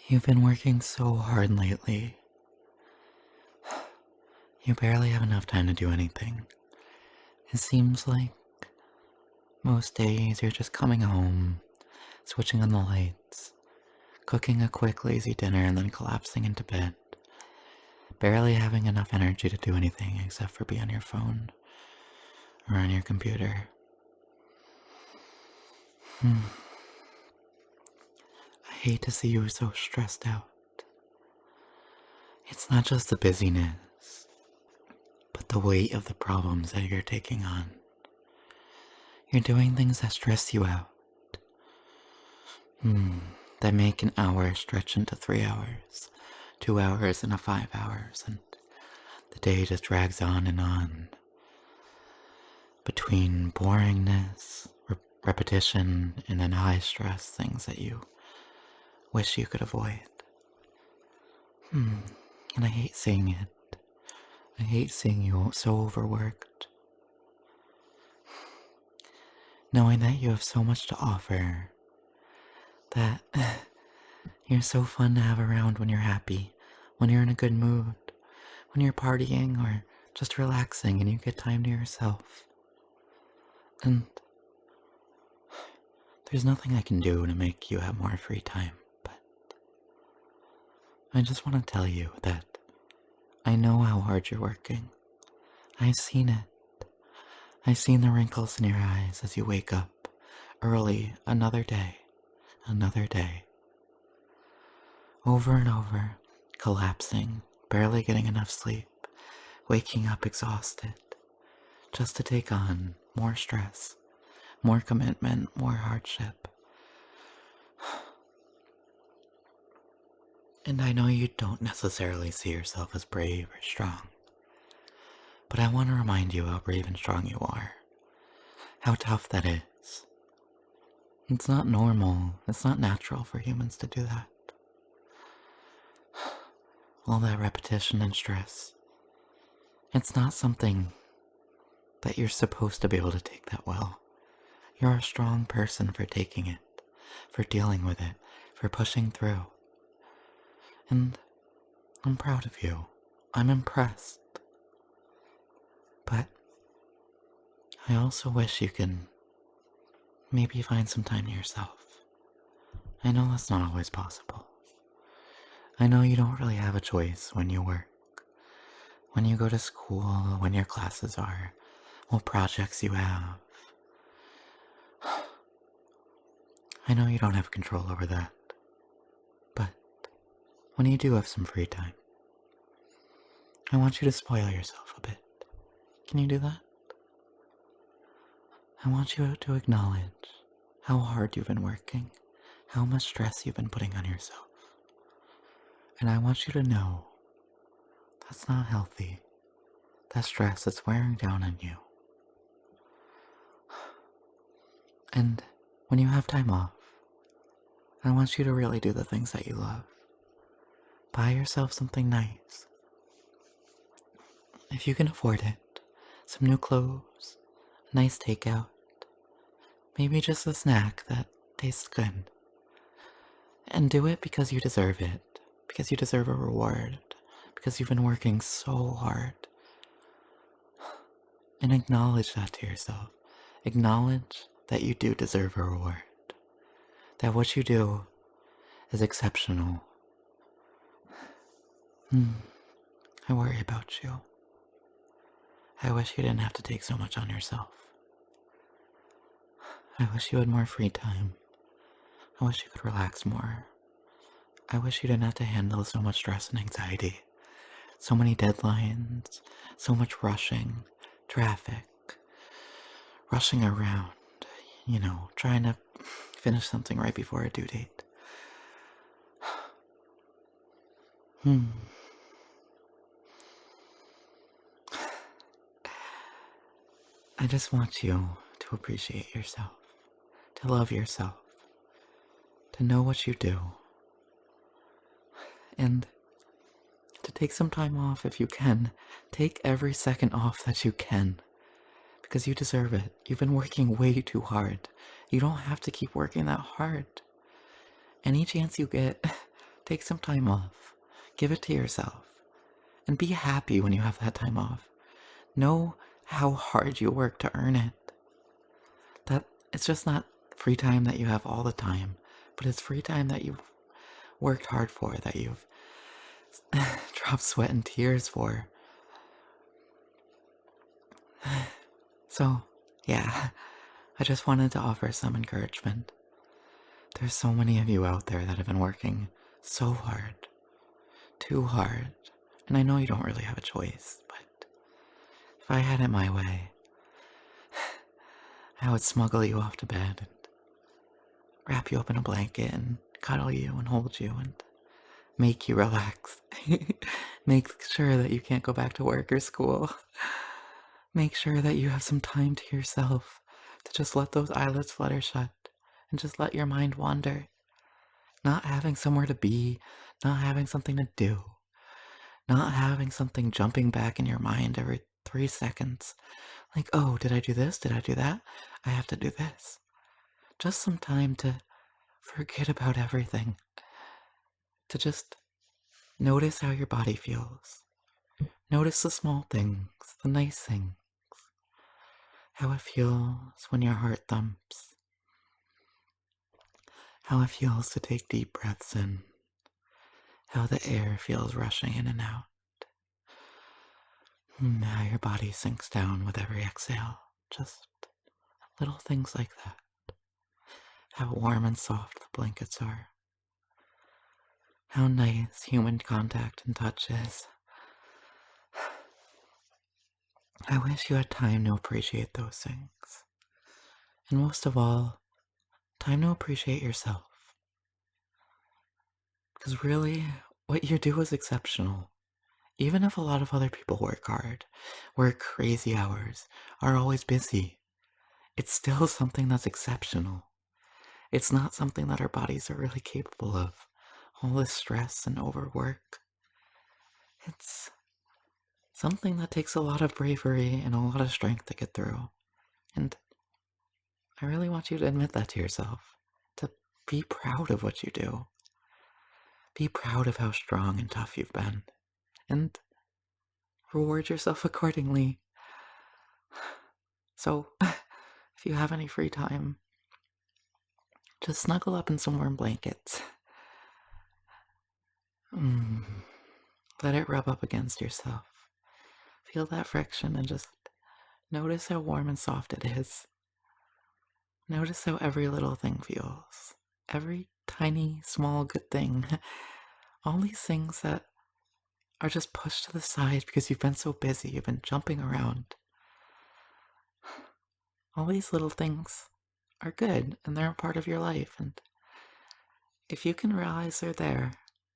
You've been working so hard lately. You barely have enough time to do anything. It seems like most days you're just coming home, switching on the lights, cooking a quick lazy dinner and then collapsing into bed, barely having enough energy to do anything except for be on your phone or on your computer. I hate to see you so stressed out. It's not just the busyness, but the weight of the problems that you're taking on. You're doing things that stress you out. That make an hour stretch into 3 hours, 2 hours into 5 hours, and the day just drags on. Between boringness, repetition, and then high stress things that you wish you could avoid. And I hate seeing it. I hate seeing you so overworked. Knowing that you have so much to offer, that you're so fun to have around when you're happy, when you're in a good mood, when you're partying or just relaxing and you get time to yourself. And there's nothing I can do to make you have more free time, but I just want to tell you that I know how hard you're working. I've seen it. I've seen the wrinkles in your eyes as you wake up early another day. Over and over, collapsing, barely getting enough sleep, waking up exhausted, just to take on more stress, more commitment, more hardship. And I know you don't necessarily see yourself as brave or strong, but I want to remind you how brave and strong you are, how tough that is. It's not normal, it's not natural for humans to do that. All that repetition and stress, it's not something that you're supposed to be able to take that well. You're a strong person for taking it, for dealing with it, for pushing through. And I'm proud of you. I'm impressed. But I also wish you can maybe find some time to yourself. I know that's not always possible. I know you don't really have a choice when you work, when you go to school, when your classes are, what projects you have. I know you don't have control over that, but when you do have some free time, I want you to spoil yourself a bit. Can you do that? I want you to acknowledge how hard you've been working, how much stress you've been putting on yourself. And I want you to know that's not healthy. That stress is wearing down on you. And when you have time off, I want you to really do the things that you love. Buy yourself something nice. If you can afford it, some new clothes, a nice takeout, maybe just a snack that tastes good. And do it because you deserve it, because you deserve a reward, because you've been working so hard. And acknowledge that to yourself. Acknowledge that you do deserve a reward. That what you do is exceptional. I worry about you. I wish you didn't have to take so much on yourself. I wish you had more free time. I wish you could relax more. I wish you didn't have to handle so much stress and anxiety. So many deadlines, so much rushing, traffic, rushing around, trying to finish something right before a due date. I just want you to appreciate yourself, to love yourself, to know what you do, and to take some time off if you can. Take every second off that you can, because you deserve it. You've been working way too hard. You don't have to keep working that hard. Any chance you get, Take some time off. Give it to yourself. And be happy when you have that time off. Know how hard you work to earn it. That it's just not free time that you have all the time, but it's free time that you've worked hard for, that you've dropped sweat and tears for. So, yeah, I just wanted to offer some encouragement. There's so many of you out there that have been working so hard, too hard, and I know you don't really have a choice, but if I had it my way, I would smuggle you off to bed and wrap you up in a blanket and cuddle you and hold you and make you relax. Make sure that you can't go back to work or school. Make sure that you have some time to yourself to just let those eyelids flutter shut and just let your mind wander. Not having somewhere to be, not having something to do, not having something jumping back in your mind every 3 seconds. Like, oh, did I do this? Did I do that? I have to do this. Just some time to forget about everything. To just notice how your body feels. Notice the small things, the nice things. How it feels when your heart thumps. How it feels to take deep breaths in. How the air feels rushing in and out. How your body sinks down with every exhale. Just little things like that. How warm and soft the blankets are. How nice human contact and touch is. I wish you had time to appreciate those things. And most of all, time to appreciate yourself. Because really, what you do is exceptional. Even if a lot of other people work hard, work crazy hours, are always busy, it's still something that's exceptional. It's not something that our bodies are really capable of. All this stress and overwork. It's something that takes a lot of bravery and a lot of strength to get through. And I really want you to admit that to yourself. To be proud of what you do. Be proud of how strong and tough you've been. And reward yourself accordingly. So, if you have any free time, just snuggle up in some warm blankets. Let it rub up against yourself. Feel that friction and just notice how warm and soft it is. Notice how every little thing feels. Every tiny, small, good thing. All these things that are just pushed to the side because you've been so busy, you've been jumping around. All these little things are good and they're a part of your life, and if you can realize they're there,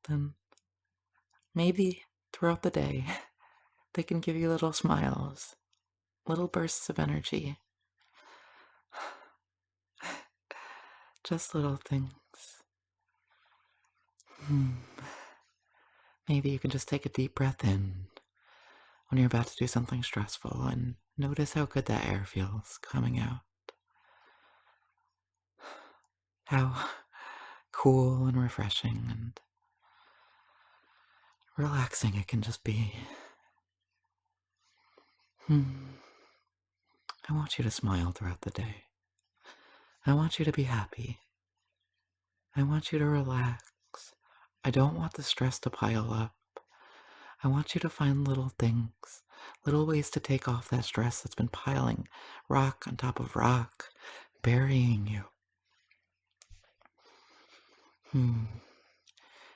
then maybe throughout the day they can give you little smiles, little bursts of energy. Just little things. Maybe you can just take a deep breath in when you're about to do something stressful and notice how good that air feels coming out. How cool and refreshing and relaxing it can just be. I want you to smile throughout the day. I want you to be happy. I want you to relax. I don't want the stress to pile up. I want you to find little things, little ways to take off that stress that's been piling rock on top of rock, burying you.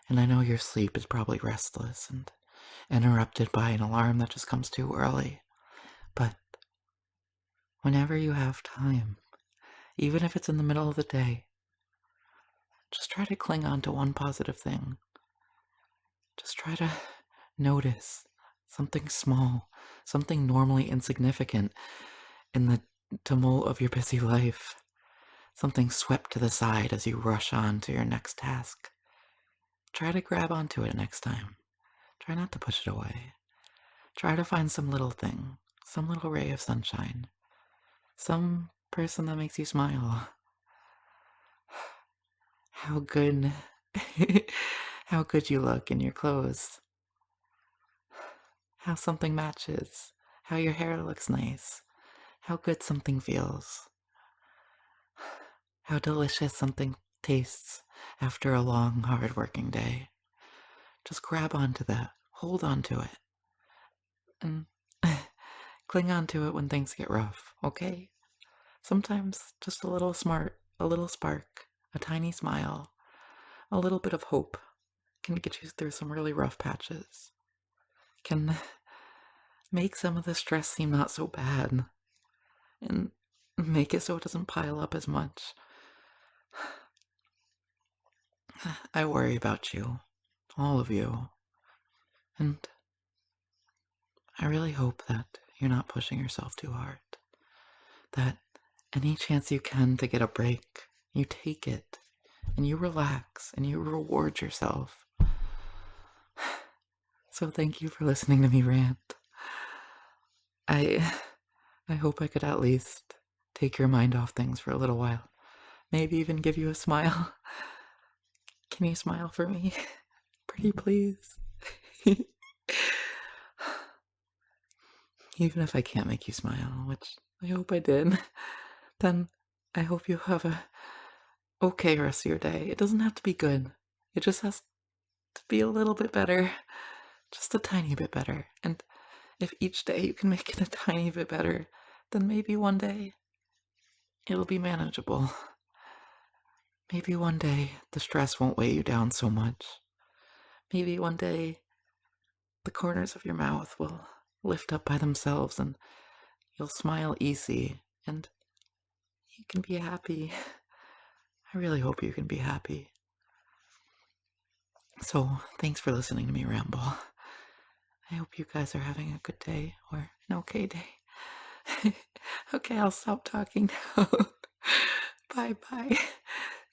And I know your sleep is probably restless and interrupted by an alarm that just comes too early. But whenever you have time, even if it's in the middle of the day, just try to cling on to one positive thing. Just try to notice something small, something normally insignificant in the tumult of your busy life. Something swept to the side as you rush on to your next task. Try to grab onto it next time. Try not to push it away. Try to find some little thing, some little ray of sunshine, some person that makes you smile. How good how good you look in your clothes, how something matches, how your hair looks nice, how good something feels, how delicious something tastes after a long, hard working day. Just grab onto that, hold on to it, and cling on to it when things get rough, okay? Sometimes just a little smart, a little spark, a tiny smile, a little bit of hope can get you through some really rough patches, can make some of the stress seem not so bad, and make it so it doesn't pile up as much. I worry about you, all of you, and I really hope that you're not pushing yourself too hard. That any chance you can to get a break, you take it, and you relax, and you reward yourself. So thank you for listening to me rant. I I hope I could at least take your mind off things for a little while. Maybe even give you a smile. Can you smile for me? Pretty please. Even if I can't make you smile, which I hope I did, then I hope you have a okay rest of your day. It doesn't have to be good. It just has to be a little bit better. Just a tiny bit better. And if each day you can make it a tiny bit better, then maybe one day it'll be manageable. Maybe one day the stress won't weigh you down so much. Maybe one day the corners of your mouth will lift up by themselves and you'll smile easy and you can be happy. I really hope you can be happy. So, thanks for listening to me ramble. I hope you guys are having a good day or an okay day. Okay, I'll stop talking now. Bye bye.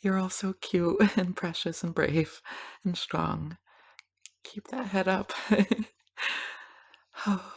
You're all so cute and precious and brave and strong. Keep that head up. Oh.